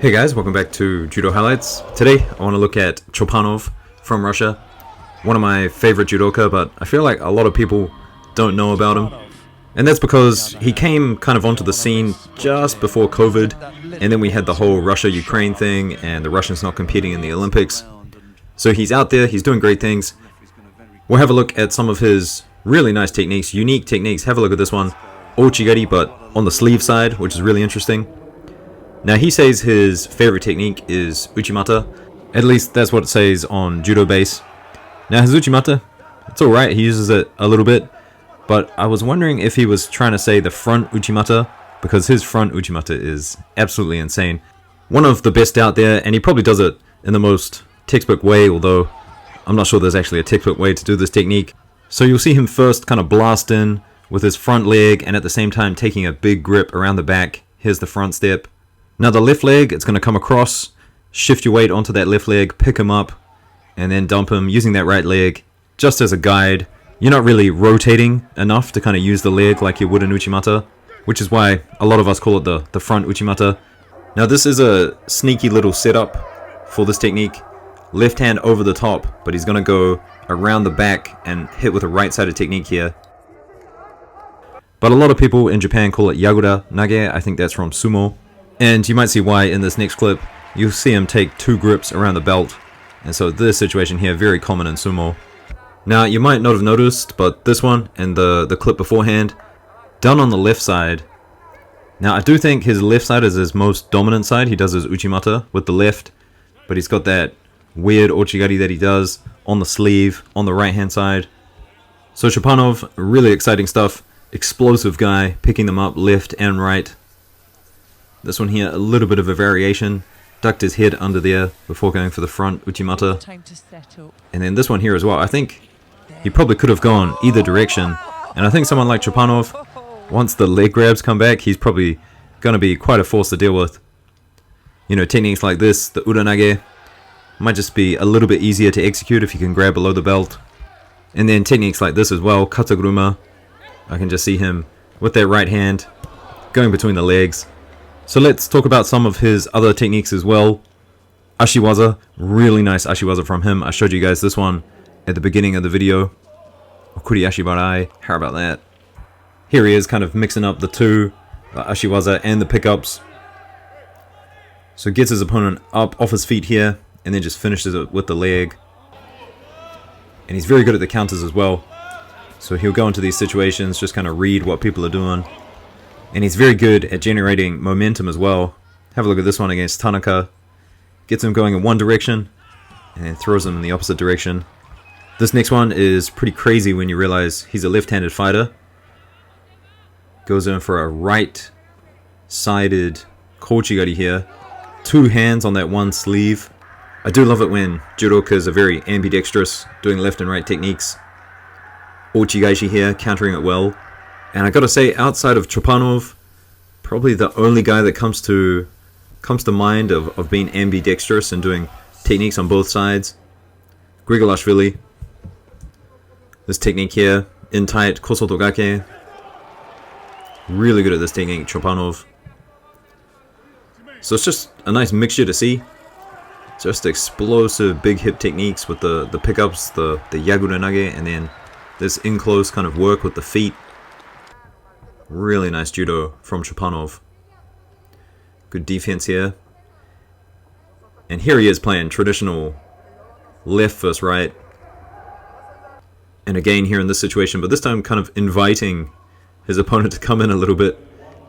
Hey guys, welcome back to Judo Highlights. Today I want to look at Chopanov from Russia. One of my favorite judoka, but I feel like a lot of people don't know about him. And that's because he came kind of onto the scene just before COVID, and then we had the whole Russia-Ukraine thing and the Russians not competing in the Olympics. So he's out there, he's doing great things. We'll have a look at some of his really nice techniques, unique techniques. Have a look at this one, Ochigari, but on the sleeve side, which is really interesting. Now he says his favorite technique is Uchimata. At least that's what it says on Judo Base. Now his Uchimata, it's alright, he uses it a little bit, but I was wondering if he was trying to say the front Uchimata, because his front Uchimata is absolutely insane. One of the best out there, and he probably does it in the most textbook way, although I'm not sure there's actually a textbook way to do this technique. So you'll see him first kind of blast in with his front leg, and at the same time taking a big grip around the back. Here's the front step. Now the left leg, it's going to come across, shift your weight onto that left leg, pick him up, and then dump him using that right leg just as a guide. You're not really rotating enough to kind of use the leg like you would in Uchimata, which is why a lot of us call it the front Uchimata. Now this is a sneaky little setup for this technique. Left hand over the top, but he's going to go around the back and hit with a right-sided technique here. But a lot of people in Japan call it Yagura Nage. I think that's from sumo. And you might see why in this next clip. You'll see him take two grips around the belt. And so this situation here, very common in sumo. Now you might not have noticed, but this one and the clip beforehand, done on the left side. Now I do think his left side is his most dominant side. He does his Uchimata with the left, but he's got that weird Ochigari that he does on the sleeve, on the right hand side. So Chopanov, really exciting stuff. Explosive guy, picking them up left and right. This one here, a little bit of a variation. Ducked his head under there before going for the front Uchimata. And then this one here as well. I think he probably could have gone either direction. And I think someone like Chopanov, once the leg grabs come back, he's probably going to be quite a force to deal with. You know, techniques like this, the uranage, might just be a little bit easier to execute if you can grab below the belt. And then techniques like this as well, kataguruma. I can just see him with that right hand going between the legs. So let's talk about some of his other techniques as well. Ashiwaza, really nice Ashiwaza from him. I showed you guys this one at the beginning of the video. Okuri Ashibarai, how about that? Here he is kind of mixing up the two, Ashiwaza and the pickups. So gets his opponent up off his feet here, and then just finishes it with the leg. And he's very good at the counters as well. So he'll go into these situations, just kind of read what people are doing. And he's very good at generating momentum as well. Have a look at this one against Tanaka. Gets him going in one direction, and then throws him in the opposite direction. This next one is pretty crazy when you realize he's a left-handed fighter. Goes in for a right-sided Kochigari here. Two hands on that one sleeve. I do love it when judokas are very ambidextrous, doing left and right techniques. Ochigaishi here, countering it well. And I gotta say, outside of Chopanov, probably the only guy that comes to mind of being ambidextrous and doing techniques on both sides. Grigolashvili. This technique here, in tight, kosotogake. Really good at this technique, Chopanov. So it's just a nice mixture to see. Just explosive big hip techniques with the pickups, the Yagura Nage, and then this in-close kind of work with the feet. Really nice judo from Chopanov. Good defense here. And here he is playing traditional left versus right. And again here in this situation, but this time kind of inviting his opponent to come in a little bit.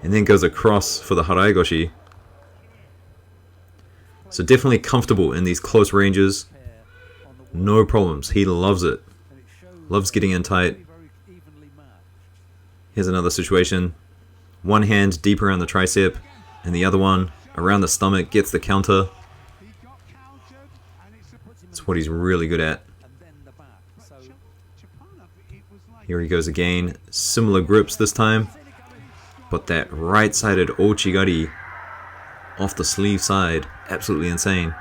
And then goes across for the Haraigoshi. So definitely comfortable in these close ranges. No problems. He loves it. Loves getting in tight. Here's another situation. One hand deep around the tricep, and the other one around the stomach, gets the counter. That's what he's really good at. Here he goes again. Similar grips this time, but that right-sided Ochigari off the sleeve side, absolutely insane.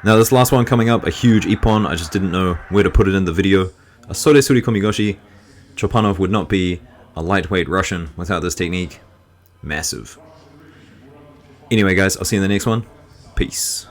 Now this last one coming up, a huge ippon. I just didn't know where to put it in the video. A Sore Suri Komigoshi. Chopanov would not be a lightweight Russian without this technique. Massive. Anyway, guys, I'll see you in the next one. Peace.